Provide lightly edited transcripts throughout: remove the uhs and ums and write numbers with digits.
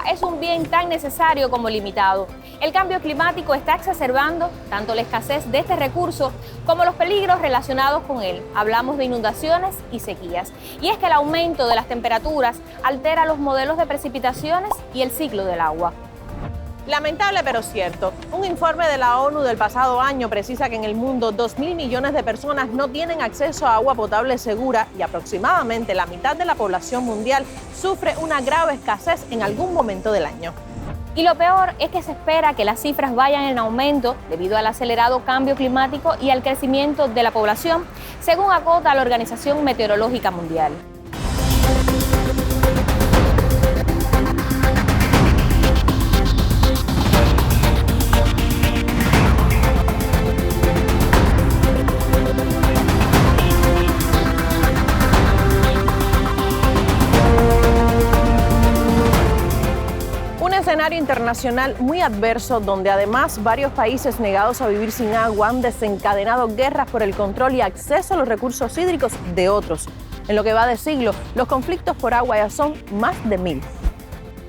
agua es un bien tan necesario como limitado. El cambio climático está exacerbando tanto la escasez de este recurso como los peligros relacionados con él. Hablamos de inundaciones y sequías. Y es que el aumento de las temperaturas altera los modelos de precipitaciones y el ciclo del agua. Lamentable pero cierto. Un informe de la ONU del pasado año precisa que en el mundo 2.000 millones de personas no tienen acceso a agua potable segura y aproximadamente la mitad de la población mundial sufre una grave escasez en algún momento del año. Y lo peor es que se espera que las cifras vayan en aumento debido al acelerado cambio climático y al crecimiento de la población, según acota la Organización Meteorológica Mundial. Escenario internacional muy adverso donde además varios países negados a vivir sin agua han desencadenado guerras por el control y acceso a los recursos hídricos de otros. En lo que va de siglo, los conflictos por agua ya son más de 1000.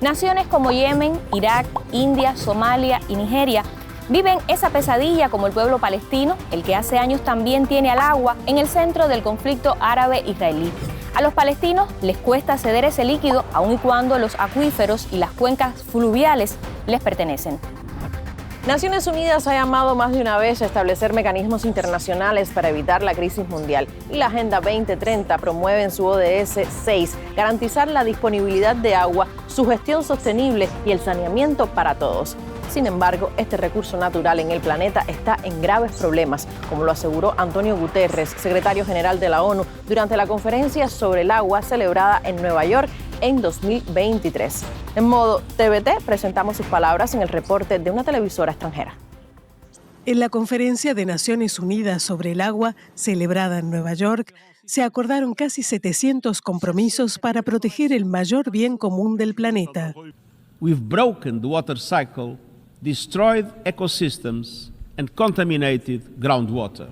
Naciones como Yemen, Irak, India, Somalia y Nigeria viven esa pesadilla como el pueblo palestino, el que hace años también tiene al agua en el centro del conflicto árabe-israelí. A los palestinos les cuesta ceder ese líquido aun y cuando los acuíferos y las cuencas fluviales les pertenecen. Naciones Unidas ha llamado más de una vez a establecer mecanismos internacionales para evitar la crisis mundial y la Agenda 2030 promueve en su ODS 6 garantizar la disponibilidad de agua, su gestión sostenible y el saneamiento para todos. Sin embargo, este recurso natural en el planeta está en graves problemas, como lo aseguró Antonio Guterres, secretario general de la ONU, durante la conferencia sobre el agua celebrada en Nueva York en 2023. En modo TVT presentamos sus palabras en el reporte de una televisora extranjera. En la conferencia de Naciones Unidas sobre el agua, celebrada en Nueva York, se acordaron casi 700 compromisos para proteger el mayor bien común del planeta. We've broken the water cycle, destroyed ecosystems, and contaminated groundwater.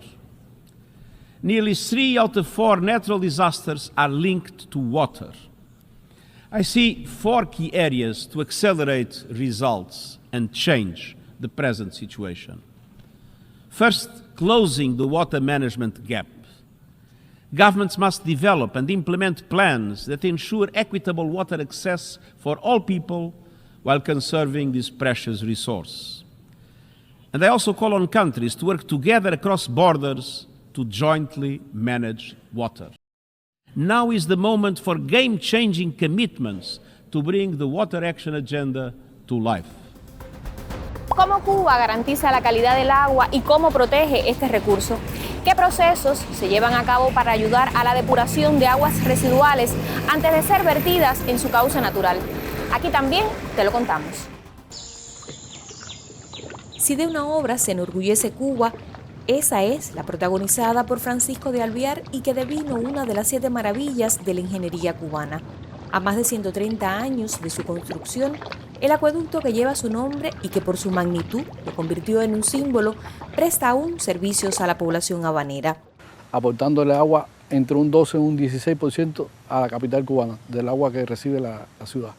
Nearly 3 out of 4 natural disasters are linked to water. I see 4 key areas to accelerate results and change the present situation. First, closing the water management gap. Governments must develop and implement plans that ensure equitable water access for all people while conserving this precious resource. And I also call on countries to work together across borders to jointly manage water. Now is the moment for game-changing commitments to bring the Water Action Agenda to life. ¿Cómo Cuba garantiza la calidad del agua y cómo protege este recurso? ¿Qué procesos se llevan a cabo para ayudar a la depuración de aguas residuales antes de ser vertidas en su cauce natural? Aquí también te lo contamos. Si de una obra se enorgullece Cuba, esa es la protagonizada por Francisco de Alvear y que devino una de las 7 maravillas de la ingeniería cubana. A más de 130 años de su construcción, el acueducto que lleva su nombre y que por su magnitud lo convirtió en un símbolo, presta aún servicios a la población habanera. Aportándole agua entre un 12 y un 16% a la capital cubana, del agua que recibe la ciudad.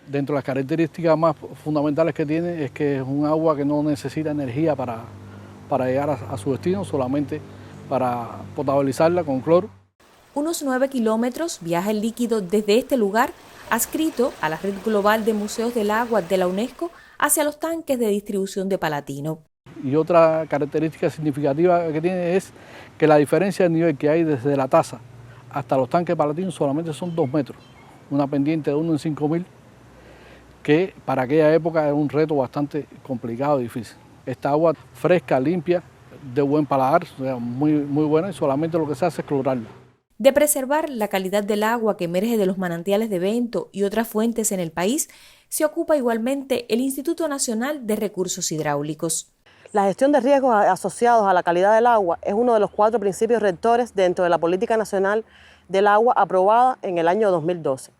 Dentro de las características más fundamentales que tiene es que es un agua que no necesita energía para llegar a su destino, solamente para potabilizarla con cloro. Unos 9 kilómetros viaja el líquido desde este lugar, adscrito a la Red Global de Museos del Agua de la UNESCO, hacia los tanques de distribución de Palatino. Y otra característica significativa que tiene es que la diferencia de nivel que hay desde la taza hasta los tanques palatinos solamente son 2 metros, una pendiente de 1 en 5000, que para aquella época era un reto bastante complicado y difícil. Esta agua fresca, limpia, de buen paladar, o sea, muy buena, y solamente lo que se hace es clorarla. De preservar la calidad del agua que emerge de los manantiales de Vento y otras fuentes en el país, se ocupa igualmente el Instituto Nacional de Recursos Hidráulicos. La gestión de riesgos asociados a la calidad del agua es uno de los 4 principios rectores dentro de la Política Nacional del Agua aprobada en el año 2012.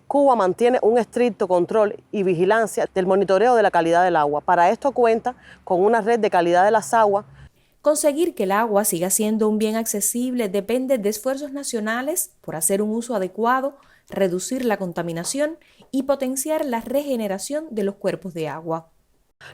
Cuba mantiene un estricto control y vigilancia del monitoreo de la calidad del agua. Para esto cuenta con una red de calidad de las aguas. Conseguir que el agua siga siendo un bien accesible depende de esfuerzos nacionales por hacer un uso adecuado, reducir la contaminación y potenciar la regeneración de los cuerpos de agua.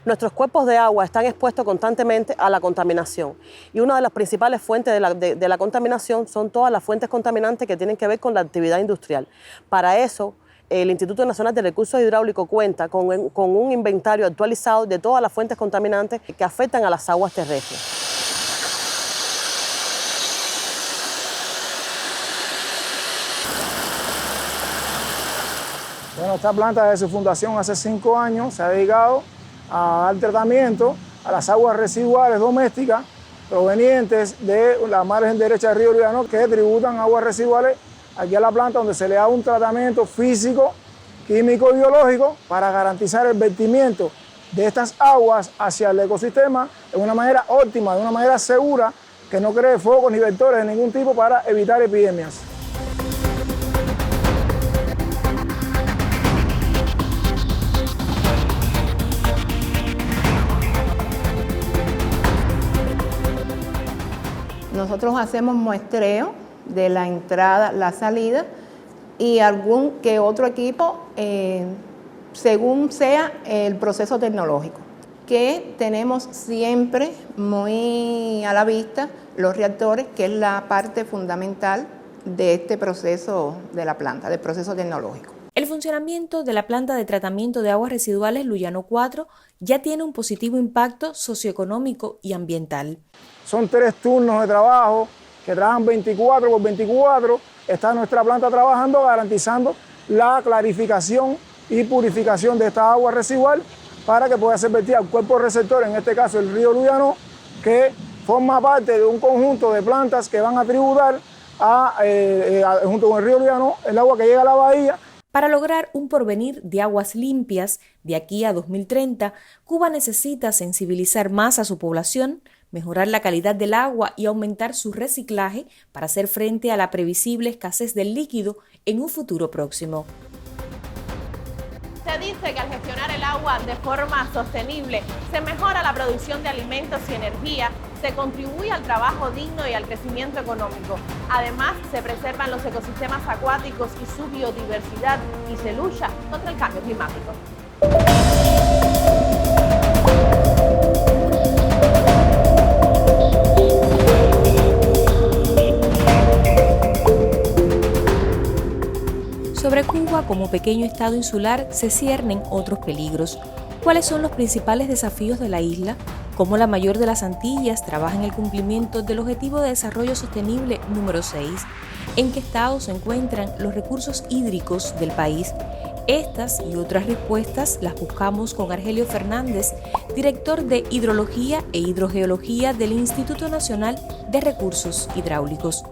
Nuestros cuerpos de agua están expuestos constantemente a la contaminación y una de las principales fuentes de la contaminación son todas las fuentes contaminantes que tienen que ver con la actividad industrial. Para eso, el Instituto Nacional de Recursos Hidráulicos cuenta con un inventario actualizado de todas las fuentes contaminantes que afectan a las aguas terrestres. Bueno, esta planta desde su fundación hace 5 años se ha dedicado a dar tratamiento a las aguas residuales domésticas provenientes de la margen derecha del río Luyanó, que tributan aguas residuales aquí a la planta, donde se le da un tratamiento físico, químico y biológico para garantizar el vertimiento de estas aguas hacia el ecosistema de una manera óptima, de una manera segura, que no cree focos ni vectores de ningún tipo para evitar epidemias. Nosotros hacemos muestreo de la entrada, la salida y algún que otro equipo según sea el proceso tecnológico, que tenemos siempre muy a la vista los reactores, que es la parte fundamental de este proceso de la planta, del proceso tecnológico. El funcionamiento de la planta de tratamiento de aguas residuales Luyano 4 ya tiene un positivo impacto socioeconómico y ambiental. Son 3 turnos de trabajo que trabajan 24 por 24. Está nuestra planta trabajando, garantizando la clarificación y purificación de esta agua residual para que pueda ser vertida al cuerpo receptor, en este caso el río Luyano, que forma parte de un conjunto de plantas que van a tributar junto con el río Luyano el agua que llega a la bahía. Para lograr un porvenir de aguas limpias de aquí a 2030, Cuba necesita sensibilizar más a su población, mejorar la calidad del agua y aumentar su reciclaje para hacer frente a la previsible escasez del líquido en un futuro próximo. Se dice que al gestionar el agua de forma sostenible se mejora la producción de alimentos y energía, se contribuye al trabajo digno y al crecimiento económico. Además, se preservan los ecosistemas acuáticos y su biodiversidad y se lucha contra el cambio climático. Sobre Cuba como pequeño estado insular se ciernen otros peligros. ¿Cuáles son los principales desafíos de la isla? ¿Cómo la mayor de las Antillas trabaja en el cumplimiento del Objetivo de Desarrollo Sostenible número 6? ¿En qué estado se encuentran los recursos hídricos del país? Estas y otras respuestas las buscamos con Argelio Fernández, director de Hidrología e Hidrogeología del Instituto Nacional de Recursos Hidráulicos.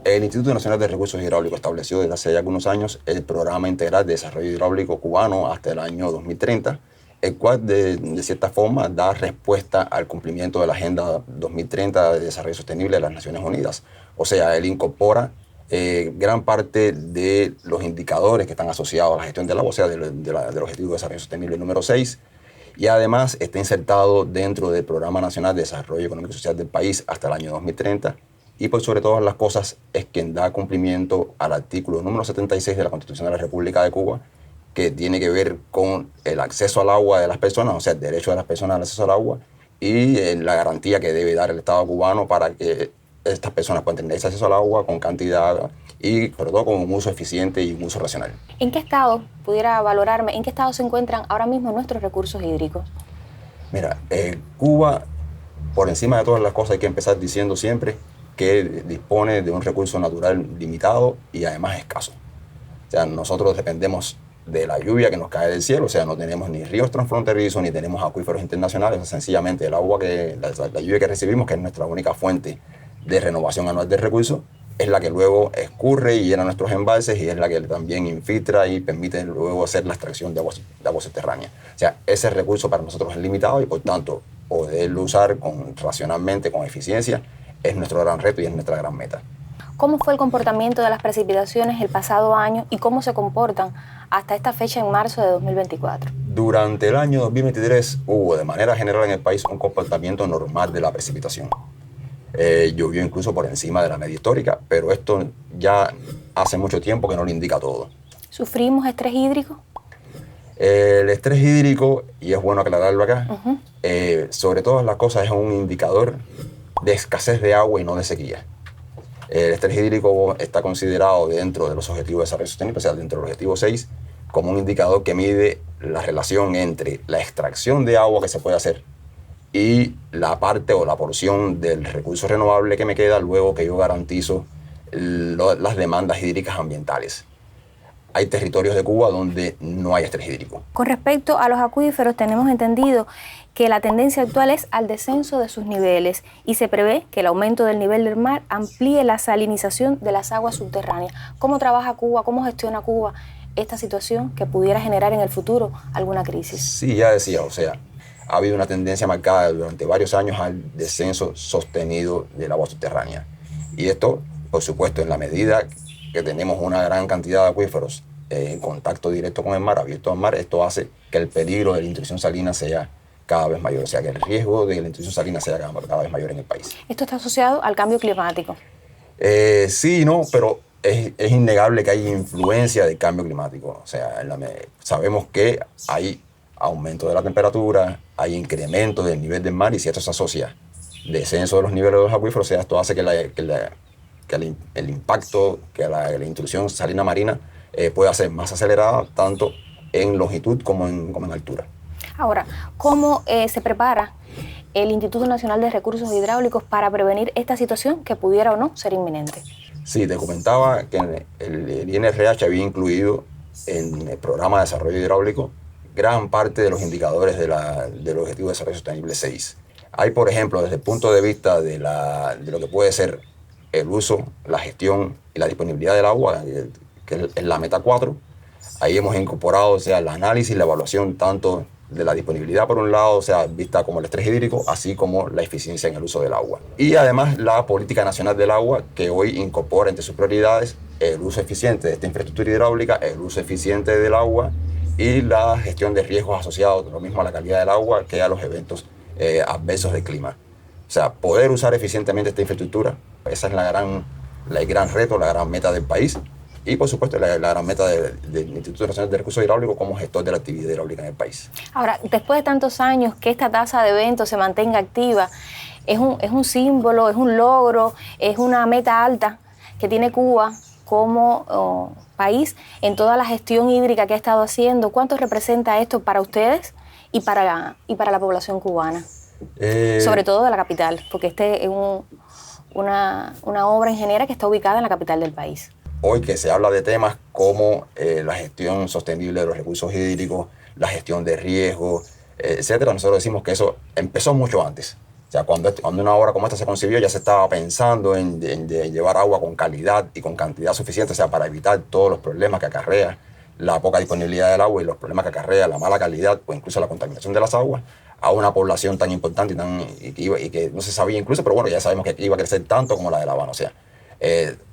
El Instituto Nacional de Recursos Hidráulicos estableció desde hace ya algunos años el Programa Integral de Desarrollo Hidráulico Cubano hasta el año 2030, el cual de cierta forma da respuesta al cumplimiento de la Agenda 2030 de Desarrollo Sostenible de las Naciones Unidas. O sea, él incorpora gran parte de los indicadores que están asociados a la gestión del agua, o sea, del Objetivo de Desarrollo Sostenible número 6, y además está insertado dentro del Programa Nacional de Desarrollo Económico y Social del país hasta el año 2030, y por sobre todas las cosas es quien da cumplimiento al artículo número 76 de la Constitución de la República de Cuba, que tiene que ver con el acceso al agua de las personas, o sea, el derecho de las personas al acceso al agua y la garantía que debe dar el Estado cubano para que estas personas puedan tener ese acceso al agua con cantidad y sobre todo con un uso eficiente y un uso racional. ¿En qué estado, pudiera valorarme, en qué estado se encuentran ahora mismo nuestros recursos hídricos? Mira, Cuba, por encima de todas las cosas, hay que empezar diciendo siempre que dispone de un recurso natural limitado y además escaso. O sea, nosotros dependemos de la lluvia que nos cae del cielo, o sea, no tenemos ni ríos transfronterizos, ni tenemos acuíferos internacionales, o sea, sencillamente el agua la lluvia que recibimos, que es nuestra única fuente de renovación anual del recurso, es la que luego escurre y llena nuestros embalses y es la que también infiltra y permite luego hacer la extracción de agua subterránea. O sea, ese recurso para nosotros es limitado y por tanto poderlo usar racionalmente, con eficiencia, es nuestro gran reto y es nuestra gran meta. ¿Cómo fue el comportamiento de las precipitaciones el pasado año y cómo se comportan hasta esta fecha en marzo de 2024? Durante el año 2023 hubo de manera general en el país un comportamiento normal de la precipitación. Llovió incluso por encima de la media histórica, pero esto ya hace mucho tiempo que no lo indica todo. ¿Sufrimos estrés hídrico? El estrés hídrico, y es bueno aclararlo acá, sobre todas las cosas es un indicador de escasez de agua y no de sequía. El estrés hídrico está considerado dentro de los Objetivos de Desarrollo Sostenible, o sea, dentro del Objetivo 6, como un indicador que mide la relación entre la extracción de agua que se puede hacer y la parte o la porción del recurso renovable que me queda luego que yo garantizo las demandas hídricas ambientales. Hay territorios de Cuba donde no hay estrés hídrico. Con respecto a los acuíferos, tenemos entendido que la tendencia actual es al descenso de sus niveles y se prevé que el aumento del nivel del mar amplíe la salinización de las aguas subterráneas. ¿Cómo trabaja Cuba? ¿Cómo gestiona Cuba esta situación que pudiera generar en el futuro alguna crisis? Sí, ya decía, o sea, ha habido una tendencia marcada durante varios años al descenso sostenido del agua subterránea. Y esto, por supuesto, en la medida que tenemos una gran cantidad de acuíferos en contacto directo con el mar, abierto al mar, esto hace que el peligro de la intrusión salina sea cada vez mayor, o sea, que el riesgo de la intrusión salina sea cada vez mayor en el país. ¿Esto está asociado al cambio climático? Sí, no, pero es innegable que hay influencia del cambio climático. O sea, sabemos que hay aumento de la temperatura, hay incremento del nivel del mar, y si esto se asocia descenso de los niveles de los acuíferos, o sea, esto hace que el impacto, que la intrusión salina marina pueda ser más acelerada tanto en longitud como en altura. Ahora, ¿cómo se prepara el Instituto Nacional de Recursos Hidráulicos para prevenir esta situación que pudiera o no ser inminente? Sí, te comentaba que el INRH había incluido en el programa de desarrollo hidráulico gran parte de los indicadores del Objetivo de Desarrollo Sostenible 6. Hay, por ejemplo, desde el punto de vista de lo que puede ser el uso, la gestión y la disponibilidad del agua, que es la meta 4, ahí hemos incorporado, o sea, el análisis y la evaluación tanto de la disponibilidad por un lado, o sea, vista como el estrés hídrico, así como la eficiencia en el uso del agua. Y además la Política Nacional del Agua, que hoy incorpora entre sus prioridades el uso eficiente de esta infraestructura hidráulica, el uso eficiente del agua y la gestión de riesgos asociados, lo mismo a la calidad del agua que a los eventos adversos del clima. O sea, poder usar eficientemente esta infraestructura, esa es el gran reto, la gran meta del país. Y, por supuesto, la gran meta del Instituto Nacional de Recursos Hidráulicos como gestor de la actividad hidráulica en el país. Ahora, después de tantos años, que esta tasa de eventos se mantenga activa, es un símbolo, es un logro, es una meta alta que tiene Cuba como país en toda la gestión hídrica que ha estado haciendo. ¿Cuánto representa esto para ustedes y para la población cubana? Sobre todo de la capital, porque este es una obra ingeniera que está ubicada en la capital del país. Hoy que se habla de temas como la gestión sostenible de los recursos hídricos, la gestión de riesgos, etcétera, nosotros decimos que eso empezó mucho antes. O sea, cuando una obra como esta se concibió, ya se estaba pensando en llevar agua con calidad y con cantidad suficiente, o sea, para evitar todos los problemas que acarrea la poca disponibilidad del agua y los problemas que acarrea la mala calidad o incluso la contaminación de las aguas a una población tan importante y que no se sabía incluso, pero bueno, ya sabemos que iba a crecer tanto como la de La Habana. O sea,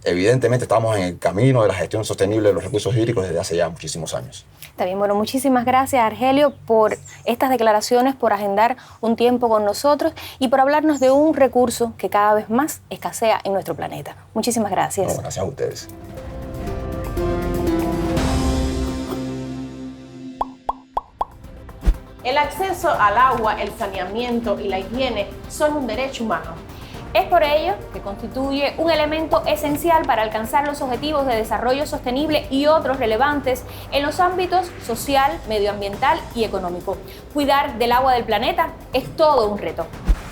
evidentemente estamos en el camino de la gestión sostenible de los recursos hídricos desde hace ya muchísimos años. Está bien, bueno, muchísimas gracias, Argelio, por estas declaraciones, por agendar un tiempo con nosotros y por hablarnos de un recurso que cada vez más escasea en nuestro planeta. Muchísimas gracias. No, gracias a ustedes. El acceso al agua, el saneamiento y la higiene son un derecho humano. Es por ello que constituye un elemento esencial para alcanzar los objetivos de desarrollo sostenible y otros relevantes en los ámbitos social, medioambiental y económico. Cuidar del agua del planeta es todo un reto.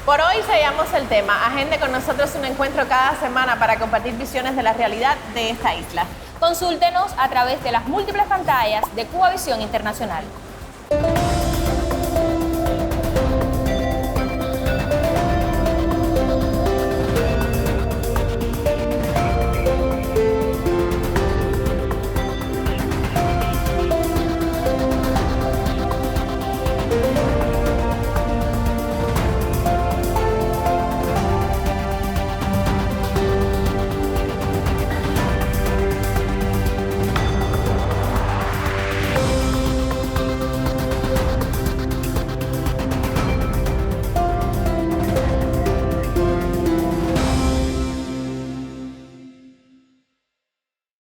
Por hoy sellamos el tema. Agende con nosotros un encuentro cada semana para compartir visiones de la realidad de esta isla. Consúltenos a través de las múltiples pantallas de Cuba Visión Internacional.